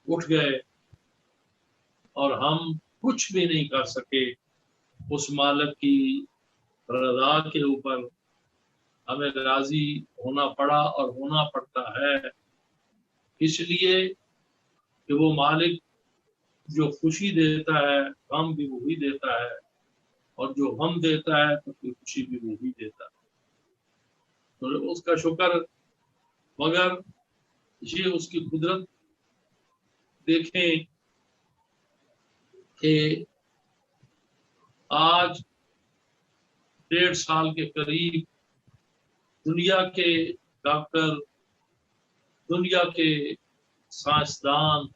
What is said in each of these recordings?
اٹھ گئے اور ہم کچھ بھی نہیں کر سکے اس مالک کی رضا کے اوپر ہمیں راضی ہونا پڑا اور ہونا پڑتا ہے، اس لیے کہ وہ مالک جو خوشی دیتا ہے غم بھی وہی دیتا ہے، اور جو غم دیتا ہے تو پھر خوشی بھی وہی دیتا ہے، تو اس کا شکر، مگر یہ اس کی قدرت دیکھیں کہ آج 1.5 سال کے قریب دنیا کے ڈاکٹر، دنیا کے سائنسدان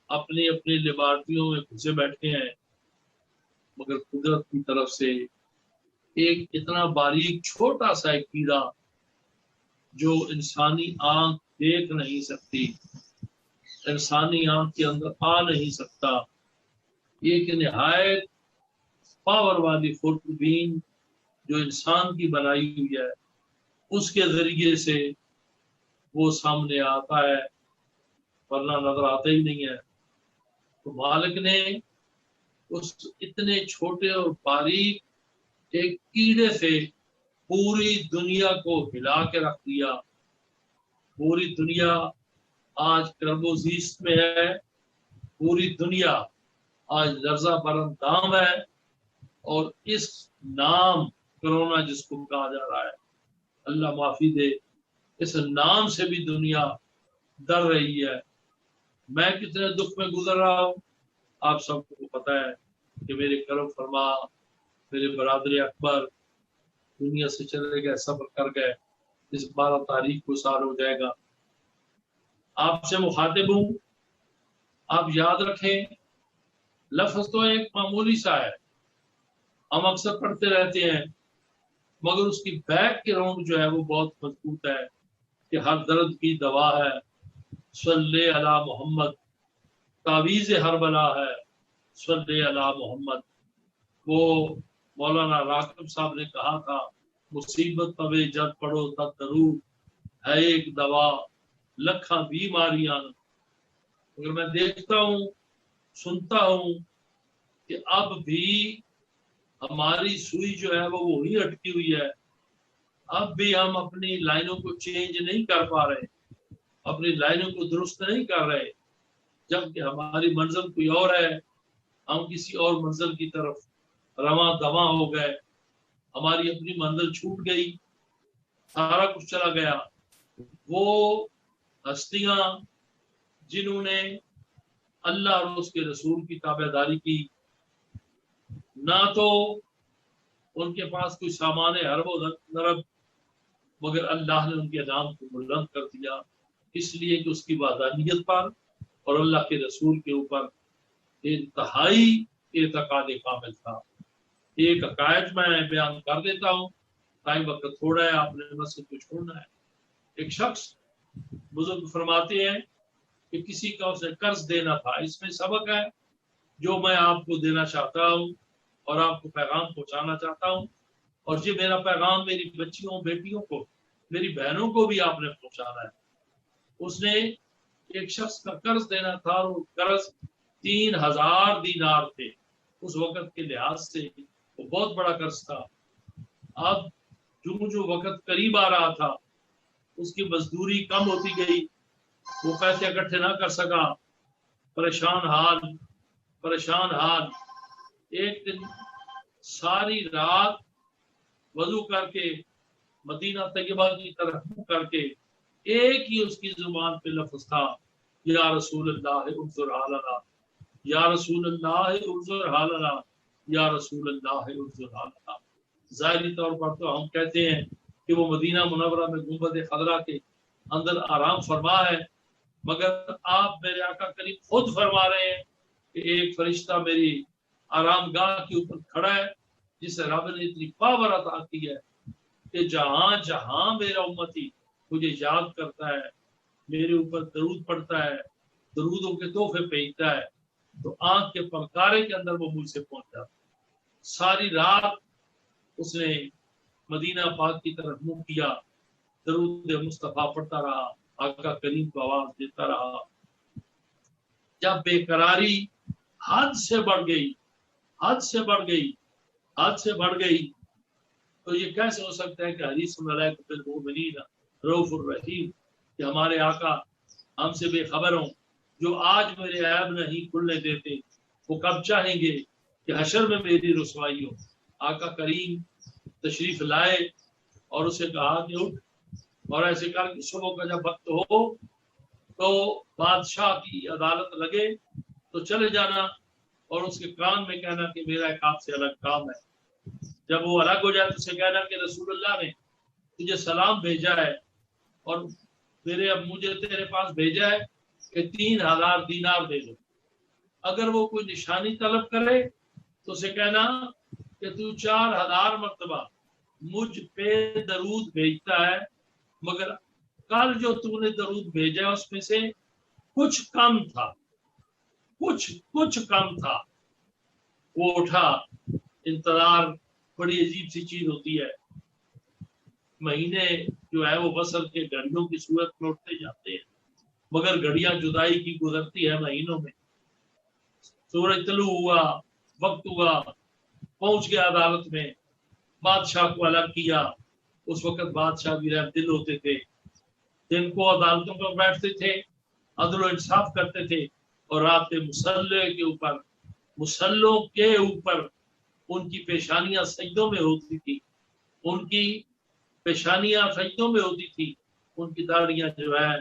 اپنی اپنی لیبارٹریوں میں گھسے بیٹھے ہیں، مگر قدرت کی طرف سے ایک اتنا باریک چھوٹا سا ایک کیڑا جو انسانی آنکھ دیکھ نہیں سکتی، انسانی آنکھ کے اندر آ نہیں سکتا، ایک نہایت پاور والی خوربین جو انسان کی بنائی ہوئی ہے، اس کے ذریعے سے وہ سامنے آتا ہے، ورنہ نظر آتا ہی نہیں ہے۔ تو مالک نے اس اتنے چھوٹے اور باریک ایک کیڑے سے پوری دنیا کو ہلا کے رکھ دیا۔ پوری دنیا آج کرب و زیست میں ہے، پوری دنیا آج لرزہ برندام ہے، اور اس نام کرونا جس کو کہا جا رہا ہے، اللہ معافی دے، اس نام سے بھی دنیا ڈر رہی ہے۔ میں کتنے دکھ میں گزر رہا ہوں آپ سب کو پتہ ہے کہ میرے کرم فرما میرے برادر اکبر دنیا سے چلے گئے، صبر کر گئے، اس 12 تاریخ کو سال ہو جائے گا۔ آپ سے مخاطب ہوں، آپ یاد رکھیں، لفظ تو ایک معمولی سا ہے، ہم اکثر پڑھتے رہتے ہیں، مگر اس کی بیک گراؤنڈ جو ہے وہ بہت مضبوط ہے کہ ہر درد کی دوا ہے، صلی علی محمد، تعویذ ہر بلا ہے، صلی علی محمد۔ وہ مولانا راکب صاحب نے کہا تھا، مصیبت پوے جب پڑھو تب درود ہے ایک دوا لکھاں بیماریاں۔ مگر میں دیکھتا ہوں، سنتا ہوں کہ اب بھی ہماری سوئی جو ہے وہ وہی اٹکی ہوئی ہے، اب بھی ہم اپنی لائنوں کو چینج نہیں کر پا رہے، اپنی لائنوں کو درست نہیں کر رہے، جبکہ ہماری منزل کوئی اور ہے، ہم کسی اور منزل کی طرف رواں دواں ہو گئے، ہماری اپنی منزل چھوٹ گئی، سارا کچھ چلا گیا۔ وہ ہستیاں جنہوں نے اللہ اور اس کے رسول کی تابعداری کی، نہ تو ان کے پاس کوئی سامان حرب و نرب، مگر اللہ نے ان کے نام کو بلند کر دیا، اس لیے کہ اس کی وحدانیت پر اور اللہ کے رسول کے اوپر انتہائی اعتقاد کامل تھا۔ ایک عقائد میں بیان کر دیتا ہوں، ٹائم وقت تھوڑا ہے، آپ نے مسجد کو چھوڑنا ہے۔ ایک شخص بزرگ فرماتے ہیں کہ کسی کا اسے قرض دینا تھا، اس میں سبق ہے جو میں آپ کو دینا چاہتا ہوں اور آپ کو پیغام پہنچانا چاہتا ہوں، اور یہ میرا پیغام میری بچیوں، بیٹیوں کو، میری بہنوں کو بھی آپ نے پہنچانا ہے۔ اس نے ایک شخص کا قرض دینا تھا، اور وہ قرض 3000 دینار تھے، اس وقت کے لحاظ سے وہ بہت بڑا قرض تھا۔ اب جو وقت قریب آ رہا تھا، اس کی مزدوری کم ہوتی گئی، وہ پیسے اکٹھے نہ کر سکا، پریشان حال۔ ایک دن ساری رات وضو کر کے مدینہ طیبہ کی طرف منہ کر کے ایک ہی اس کی زبان پہ لفظ تھا، یا رسول اللہ انظر حالنا، یا رسول اللہ انظر حالنا، یا رسول اللہ انظر حالنا۔ ظاہری طور پر تو ہم کہتے ہیں کہ وہ مدینہ منورہ میں گنبد خضرا کے اندر آرام فرما ہے، مگر آپ میرے آقا کریم خود فرما رہے ہیں کہ ایک فرشتہ میری آرام گاہ کے اوپر کھڑا ہے، جسے رب نے اتنی پاور عطا کی ہے کہ جہاں جہاں میرا امتی مجھے یاد کرتا ہے، میرے اوپر درود پڑتا ہے، درودوں کے تحفے بھیجتا ہے، تو آنکھ کے پلکارے کے اندر وہ مجھ سے پہنچ جاتا ہے۔ ساری رات اس نے مدینہ پاک کی طرف منہ کیا، درود مصطفیٰ پڑھتا رہا، آقا کریم کو آواز دیتا رہا۔ جب بے قراری حد سے بڑھ گئی تو یہ کیسے ہو سکتا ہے کہ حدیث ملائکۃ المؤمنین رؤوف الرحیم کہ ہمارے آقا ہم سے بے خبر ہوں، جو آج میرے عیب نہیں کھلنے دیتے وہ کب چاہیں گے کہ حشر میں میری رسوائی ہو۔ آقا کریم تشریف لائے اور اسے کہا کہ اٹھ اور ایسے کر کے صبح کا جب وقت ہو تو بادشاہ کی عدالت لگے تو چلے جانا اور اس کے کان میں کہنا کہ میرا ایک آپ سے الگ کام ہے۔ جب وہ الگ ہو جائے تو اسے کہنا کہ رسول اللہ نے تجھے سلام بھیجا ہے اور مجھے تیرے پاس بھیجا ہے کہ 3000 دینار دے دو۔ اگر وہ کوئی نشانی طلب کرے تو اسے کہنا کہ تو 4000 مرتبہ مجھ پہ درود بھیجتا ہے، مگر کل جو تو نے درود بھیجا اس میں سے کچھ کم تھا۔ وہ اٹھا۔ انتظار بڑی عجیب سی چیز ہوتی ہے، مہینے جو ہے وہ بسر کے گھڑیوں کی صورت میں اٹھتے جاتے ہیں، مگر گھڑیاں جدائی کی گزرتی ہے مہینوں میں۔ سورج طلوع ہوا، وقت ہوا، پہنچ گیا عدالت میں، بادشاہ کو الگ کیا۔ اس وقت بادشاہ بھی رحم دل ہوتے تھے، دن کو عدالتوں پر بیٹھتے تھے، عدل و انصاف کرتے تھے، اور رات مسلوں کے اوپر ان کی پیشانیاں سجدوں میں ہوتی تھی، ان کی داڑیاں جو ہے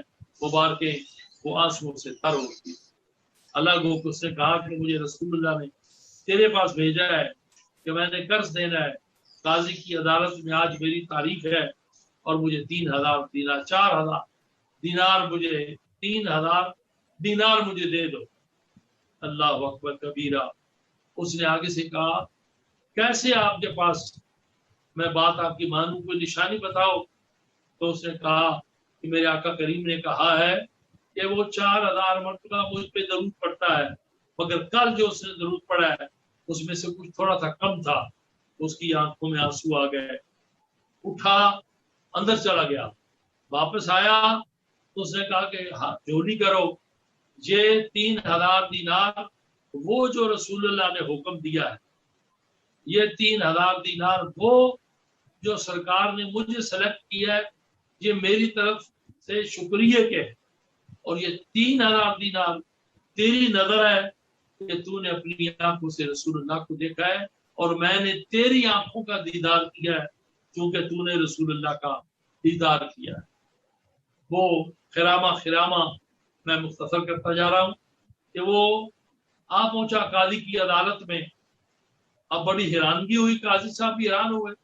مبارکیں وہ آنسوؤں سے تر ہوتی۔ الگ ہو کے اس نے کہا کہ مجھے رسول اللہ نے تیرے پاس بھیجا ہے کہ میں نے قرض دینا ہے، قاضی کی عدالت میں آج میری تاریخ ہے اور مجھے 3000 دینار 4000 دینار مجھے 3000 دینار مجھے دے دو۔ اللہ اکبر کبیرہ۔ اس نے آگے سے کہا کیسے آپ کے پاس میں بات آپ کی مانوں، کوئی نشانی بتاؤ۔ تو اس نے کہا کہ میرے آقا کریم نے کہا ہے کہ وہ 4000 مرتبہ مجھ پہ درود پڑتا ہے، مگر کل جو اس نے درود پڑا ہے اس میں سے کچھ تھوڑا سا کم تھا۔ اس کی آنکھوں میں آنسو آ گئے، اٹھا اندر چلا گیا، واپس آیا تو اس نے کہا کہ جو نہیں کرو، یہ 3000 دینار وہ جو رسول اللہ نے حکم دیا ہے، یہ 3000 دینار وہ جو سرکار نے مجھے سلیکٹ کیا ہے، یہ میری طرف سے شکریہ کے، اور یہ 3000 دینار تیری نظر ہے کہ تو نے اپنی آنکھوں سے رسول اللہ کو دیکھا ہے اور میں نے تیری آنکھوں کا دیدار کیا ہے کیونکہ تو نے رسول اللہ کا دیدار کیا ہے۔ وہ خرامہ میں مختصر کرتا جا رہا ہوں کہ وہ آپ پہنچا قاضی کی عدالت میں۔ اب بڑی حیرانگی ہوئی، قاضی صاحب بھی حیران ہوئے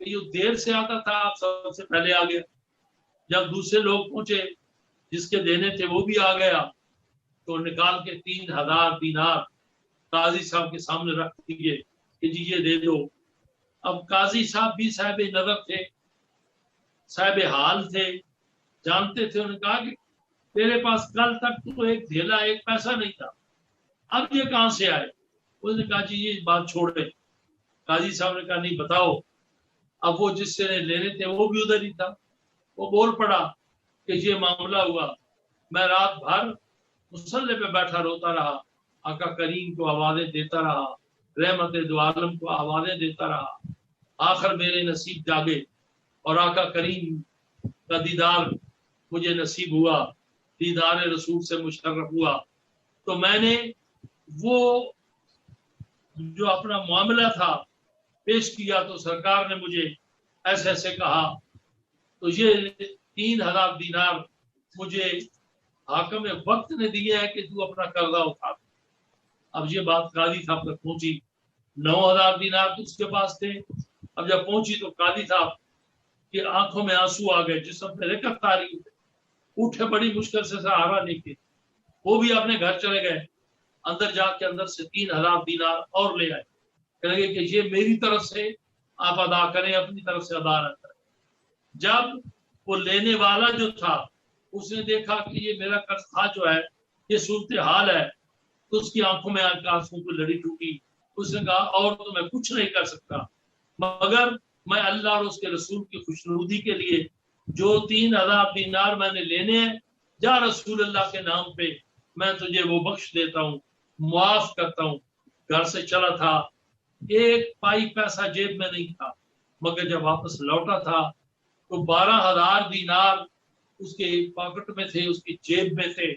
کہ یہ دیر سے آتا تھا، آپ سب سے پہلے آ گیا۔ جب دوسرے لوگ پہنچے جس کے دینے تھے وہ بھی آ گیا تو نکال کے 3000 دینار قاضی صاحب کے سامنے رکھ دیے کہ جی یہ دے دو۔ اب قاضی صاحب بھی صاحب نظر تھے، صاحب حال تھے، جانتے تھے۔ انہوں نے کہا کہ تیرے پاس کل تک تو ایک دھیلا ایک پیسہ نہیں تھا، اب یہ کہاں سے آئے؟ اس نے کہا جی یہ بات چھوڑے۔ قاضی صاحب نے کہا نہیں بتاؤ۔ اب وہ جس سے لینے تھے وہ بھی ادھر ہی تھا، وہ بول پڑا کہ یہ معاملہ ہوا، میں رات بھر مصلے پہ بیٹھا روتا رہا، آقا کریم کو آوازیں دیتا رہا، رحمت دو عالم کو آوازیں دیتا رہا، آخر میرے نصیب جاگے اور آقا کریم کا دیدار مجھے نصیب ہوا، دیدار رسول سے مشرف ہوا۔ تو میں نے وہ جو اپنا معاملہ تھا پیش کیا تو سرکار نے مجھے ایسے ایسے کہا، تو یہ 3000 دینار مجھے حاکم وقت نے دیا ہے کہ تو اپنا قرضہ اٹھا۔ اب یہ بات قاضی صاحب تک پہنچی، 9000 دینار تو اس کے پاس تھے۔ اب جب پہنچی تو قاضی صاحب کی آنکھوں میں آنسو آ گئے، جسم پہ رکت تاری، اٹھے بڑی مشکل سے سہارا نہیں تھے، وہ بھی اپنے گھر چلے گئے۔ اندر جا کے اندر سے 3000 دینار اور لے آئے، کہنے لگے کہ یہ میری طرف سے آپ ادا کریں، اپنی طرف سے ادا نہ کریں۔ جب وہ لینے والا جو تھا اس نے دیکھا کہ یہ میرا قرض تھا جو ہے یہ صورتحال ہے، تو اس کی آنکھوں میں آنسوں کو لڑی ٹوٹی۔ اس نے کہا اور تو میں کچھ نہیں کر سکتا، مگر میں اللہ اور اس کے رسول کی خوشنودی کے لیے جو 3000 دینار میں نے لینے ہیں، جا رسول اللہ کے نام پہ میں تجھے وہ بخش دیتا ہوں، معاف کرتا ہوں۔ گھر سے چلا تھا، ایک پائی پیسہ جیب میں نہیں تھا، مگر جب واپس لوٹا تھا تو 12,000 دینار اس کے پاکٹ میں تھے، اس کی جیب میں تھے۔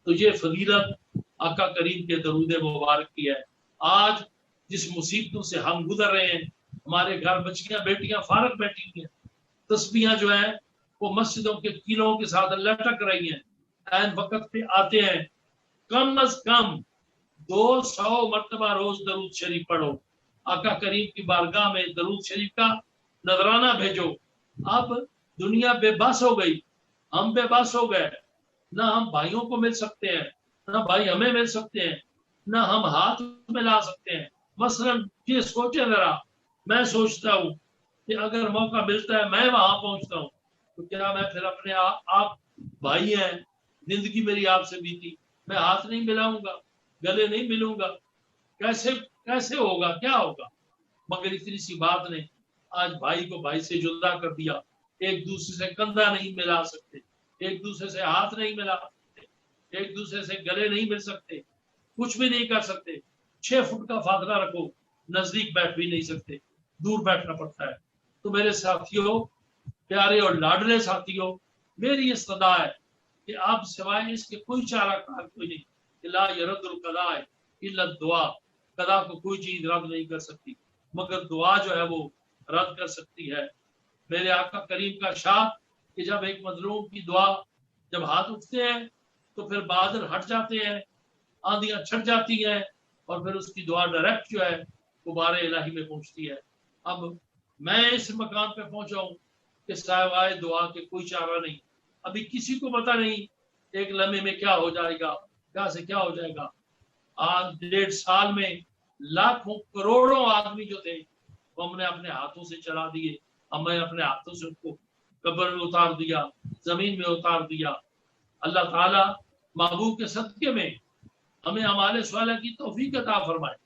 تو یہ فضیلت آقا کریم کے درود مبارک کی ہے۔ آج جس مصیبتوں سے ہم گزر رہے ہیں، ہمارے گھر بچیاں بیٹیاں فارغ بیٹھی ہوئی ہیں، تسبیحاں جو ہیں وہ مسجدوں کے کیلوں کے ساتھ لٹک رہی ہیں، عین وقت پہ آتے ہیں، کم از کم 200 مرتبہ روز درود شریف پڑھو، آقا کریم کی بارگاہ میں درود شریف کا نذرانہ بھیجو۔ اب دنیا بے بس ہو گئی، ہم بے بس ہو گئے، نہ ہم بھائیوں کو مل سکتے ہیں، نہ بھائی ہمیں مل سکتے ہیں، نہ ہم ہاتھ ملا سکتے ہیں۔ مثلاً یہ سوچے ذرا، میں سوچتا ہوں کہ اگر موقع ملتا ہے میں وہاں پہنچتا ہوں تو کیا میں پھر اپنے آپ بھائی ہیں، زندگی میری آپ سے بیتی، میں ہاتھ نہیں ملاؤں گا، گلے نہیں ملوں گا؟ کیسے ہوگا، کیا ہوگا؟ مگر اتنی سی بات نے آج بھائی کو بھائی سے جدا کر دیا۔ ایک دوسرے سے کندھا نہیں ملا سکتے، ایک دوسرے سے ہاتھ نہیں ملا سکتے، ایک دوسرے سے گلے نہیں مل سکتے، کچھ بھی نہیں کر سکتے۔ 6 فٹ کا فاصلہ رکھو، نزدیک بیٹھ بھی نہیں سکتے، دور بیٹھنا پڑتا ہے۔ تو میرے ساتھیوں، پیارے اور لاڈلے ساتھیوں، میری یہ صدا ہے کہ آپ سوائے اس کے کوئی چارہ کار کوئی نہیں کہ لا يرد القضاء الا الدعاء، قضا کو کوئی چیز رد نہیں کر سکتی مگر دعا جو ہے وہ رد کر سکتی ہے۔ میرے آقا کریم کا ارشاد کہ جب ایک مظلوم کی دعا جب ہاتھ اٹھتے ہیں تو پھر بادل ہٹ جاتے ہیں، آندیاں چھٹ جاتی ہیں، اور پھر اس کی دعا ڈائریکٹ جو ہے وہ بار الہی میں پہنچتی ہے۔ اب میں اس مقام پہ پہنچا ہوں کہ سوائے دعا کے کوئی چارہ نہیں۔ ابھی کسی کو پتہ نہیں ایک لمحے میں کیا ہو جائے گا، کیا سے کیا ہو جائے گا۔ آج 1.5 سال میں لاکھوں کروڑوں آدمی جو تھے وہ ہم نے اپنے ہاتھوں سے چلا دیے، ہم نے اپنے ہاتھوں سے ان کو قبر میں اتار دیا، زمین میں اتار دیا۔ اللہ تعالیٰ محبوب کے صدقے میں ہمیں ہمارے صالح کی توفیق عطا فرمائے،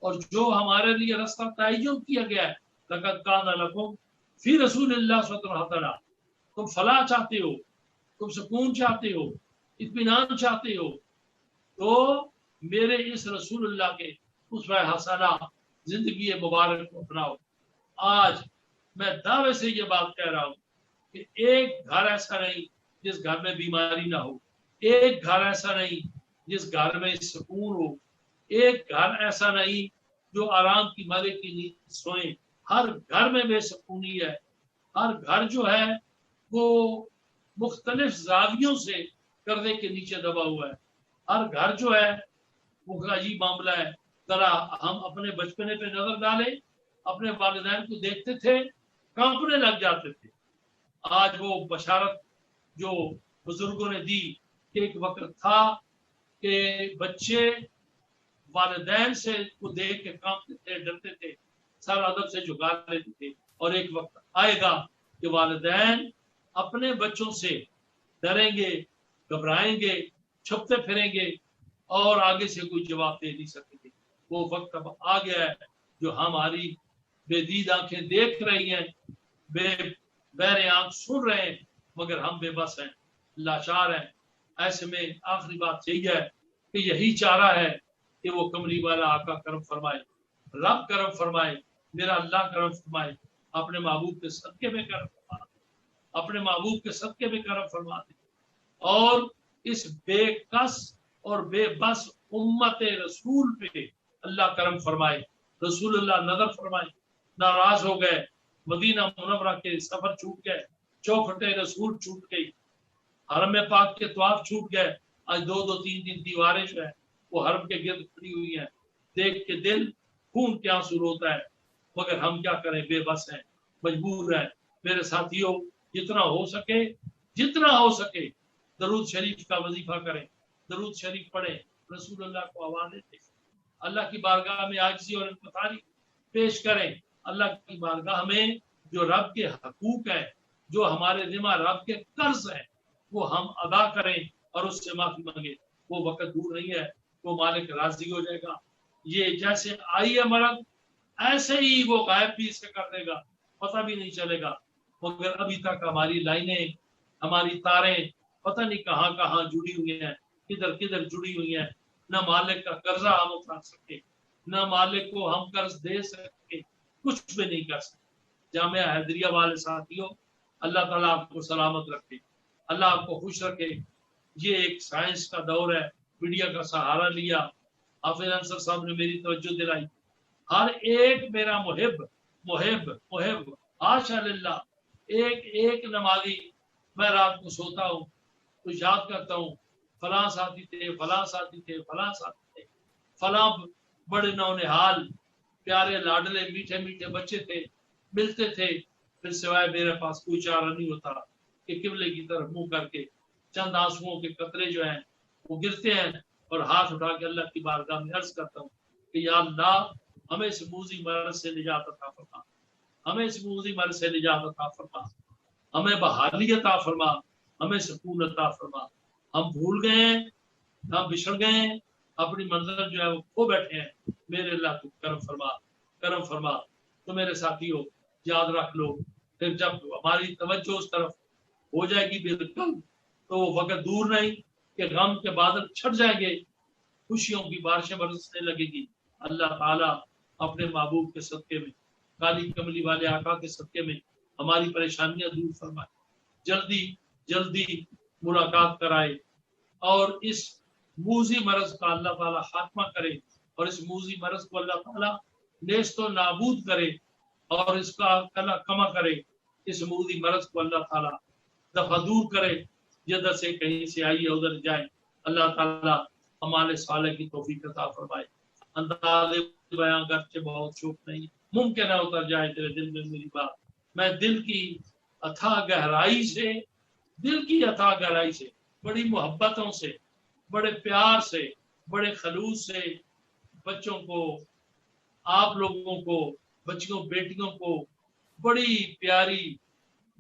اور جو ہمارے لیے راستہ تعین کیا گیا ہے، لقد کان لکم فی رسول اللہ صلی اللہ علیہ وسلم، تم فلاح چاہتے ہو، تم سکون چاہتے ہو، اطمینان چاہتے ہو، تو میرے اس رسول اللہ کے اسوہ حسنہ زندگی مبارک کو اپناؤ۔ آج میں دعوے سے یہ بات کہہ رہا ہوں کہ ایک گھر ایسا نہیں جس گھر میں بیماری نہ ہو، ایک گھر ایسا نہیں جس گھر میں سکون ہو، ایک گھر ایسا نہیں جو آرام کی مزے کی نیند سوئیں۔ ہر گھر میں بے سکونی ہے، ہر گھر جو ہے وہ مختلف زاویوں سے قرضے کے نیچے دبا ہوا ہے، ہر گھر جو ہے وہ عجیب معاملہ ہے۔ ذرا ہم اپنے بچپنے پہ نظر ڈالیں، اپنے والدین کو دیکھتے تھے کانپنے لگ جاتے تھے۔ آج وہ بشارت جو بزرگوں نے دی کہ ایک وقت تھا کہ بچے والدین سے کو دیکھ کے کانپتے تھے، ڈرتے تھے، سر ادب سے جھکا لیتے تھے، اور ایک وقت آئے گا کہ والدین اپنے بچوں سے ڈریں گے، گھبرائیں گے، چھپتے پھریں گے، اور آگے سے کوئی جواب دے نہیں سکیں گے۔ وہ وقت اب آ گیا ہے جو ہماری بے دید آنکھیں دیکھ رہی ہیں، بہرے آنکھ سن رہے ہیں، مگر ہم بے بس ہیں، لاچار ہیں۔ ایسے میں آخری بات یہی ہے کہ یہی چارہ ہے کہ وہ کملی والا آقا کرم فرمائے، رب کرم فرمائے، میرا اللہ کرم فرمائے، اپنے محبوب کے صدقے میں کرم فرما دے، اپنے محبوب کے صدقے میں کرم فرما دے، اور اس بے کس اور بے بس امت رسول پہ اللہ کرم فرمائے، رسول اللہ نظر فرمائے۔ ناراض ہو گئے، مدینہ منورہ کے سفر چھوٹ گئے، چوکھٹے رسول چھوٹ گئی، حرم پاک کے طواف چھوٹ گئے۔ آج 2-3 دیواریں جو ہے وہ حرم کے گرد کھڑی ہوئی ہیں، دیکھ کے دل خون کے آنسو روتا ہے، مگر ہم کیا کریں، بے بس ہیں، مجبور ہیں۔ میرے ساتھیوں، جتنا ہو سکے درود شریف کا وظیفہ کریں، درود شریف پڑھیں، رسول اللہ کو حوالے دیں، اللہ کی بارگاہ میں عاجزی اور انکساری پیش کریں۔ اللہ کی بارگاہ میں جو رب کے حقوق ہیں، جو ہمارے ذمہ رب کے قرض ہیں، وہ ہم ادا کریں اور اس سے معافی مانگیں۔ وہ وقت دور نہیں ہے، وہ مالک راضی ہو جائے گا۔ یہ جیسے آئی ہے مرض، ایسے ہی وہ غائب بھی اسے کر دے گا، پتہ بھی نہیں چلے گا۔ مگر ابھی تک ہماری لائنیں، ہماری تاریں پتہ نہیں کہاں کہاں جڑی ہوئی ہیں، کدھر کدھر جڑی ہوئی ہیں. نہ مالک کا قرضہ ہم اتار سکے، نہ مالک کو ہم قرض دے سکے، کچھ بھی نہیں کر سکتے. جامعہ حیدریہ والے ساتھیوں، اللہ تعالیٰ آپ کو سلامت رکھے، اللہ آپ کو خوش رکھے. یہ ایک سائنس کا دور ہے، میڈیا کا سہارا لیا، حافظ انصر صاحب نے میری توجہ دلائی. ہر ایک میرا محب محب محب حاشا للہ، ایک ایک نمازی میں رات کو سوتا ہوں تو یاد کرتا ہوں فلاں ساتھی تھے، فلاں ساتھی تھے، فلاں ساتھی تھے، فلاں بڑے نونہال پیارے لاڈلے میٹھے میٹھے بچے تھے، ملتے تھے. پھر سوائے میرے پاس کوئی چارہ نہیں ہوتا کہ قبلے کی طرف منہ کر کے چند آنسوؤں کے قطرے جو ہیں وہ گرتے ہیں اور ہاتھ اٹھا کے اللہ کی بارگاہ میں عرض کرتا ہوں کہ یا اللہ ہمیں اس موذی مرض سے نجات عطا فرما، ہمیں اس موذی مرض سے نجات عطا فرما، ہمیں بحالی عطا فرما، ہمیں سکون عطا فرما. ہم بھول گئے ہیں، ہم بچھڑ گئے ہیں، اپنی منزل جو ہے وہ کھو بیٹھے ہیں. میرے اللہ تو کرم فرما، کرم فرما. تو میرے ساتھیوں یاد رکھ لو، پھر جب ہماری توجہ اس طرف ہو جائے گی بالکل تو وہ وقت دور نہیں کہ غم کے بادل چھٹ جائیں گے، خوشیوں کی بارشیں برسنے لگے گی. اللہ تعالیٰ اپنے محبوب کے صدقے میں، کالی کملی والے آقا کے صدقے میں ہماری پریشانیاں دور فرمائے، جلدی جلدی ملاقات کرائے اور اس موذی مرض کا اللہ تعالیٰ خاتمہ کرے اور اس موذی مرض کو اللہ تعالیٰ نیست و نابود کرے اور اس کا کما کرے. اس موذی مرض کو اللہ تعالیٰ دفع دور کرے، جدھر سے کہیں سے آئی ہے ادھر جائے. اللہ تعالیٰ ہمارے صالح کی توفیق عطا فرمائے. انداز بیان گرچہ بہت شوق نہیں، ممکن ہے اتر جائے تیرے دل میں میری بات. میں دل کی اتھاہ گہرائی سے، دل کی اتھاہ گہرائی سے، بڑی محبتوں سے، بڑے پیار سے، بڑے خلوص سے بچوں کو، آپ لوگوں کو، بچیوں بیٹیوں کو بڑی پیاری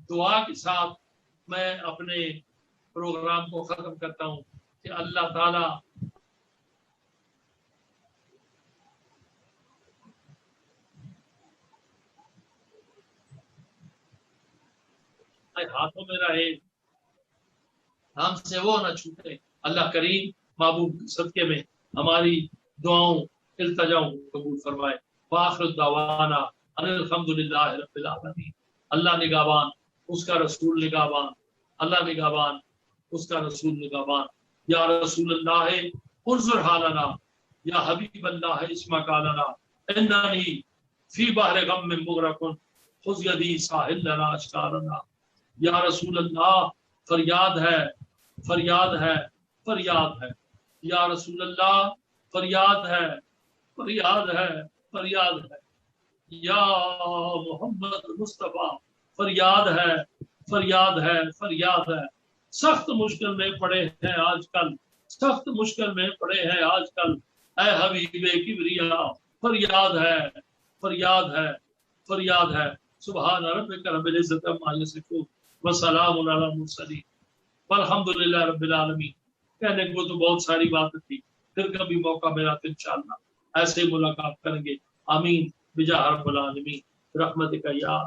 دعا کے ساتھ میں اپنے پروگرام کو ختم کرتا ہوں کہ اللہ تعالی ہاتھوں میں رہے، ہم سے وہ نہ چھوٹے. اللہ کریم محبوب کے صدقے میں ہماری دعاؤں التجاؤں قبول فرمائے. وآخر الدعوانا ان الحمدللہ رب العالمین. اللہ نگہبان، اس کا رسول نگہبان، اللہ نگہبان، اس کا رسول نگہبان. یا رسول اللہ انظر حالنا، یا حبیب اللہ اسمع قالنا، اننی فی بحر غم مغرق خذ یدی ساحل لنا اشکالنا. یا رسول اللہ فریاد ہے، فریاد ہے، فریاد ہے. یا رسول اللہ فریاد ہے، فریاد ہے، فریاد ہے. یا محمد مصطفیٰ فریاد ہے، فریاد ہے، فریاد ہے. سخت مشکل میں پڑے ہیں آج کل، سخت مشکل میں پڑے ہیں آج کل. اے حبیب کبریا فریاد ہے، فریاد ہے، فریاد ہے. سبحان ربک رب العزت عما یصفون وسلام علی المرسلین والحمدللہ رب العالمین. کہنے کو تو بہت ساری باتیں تھی، پھر کبھی موقع ملا تو انشاءاللہ ایسے ملاقات کریں گے. آمین بجاہ رب العالمین رحمتک یا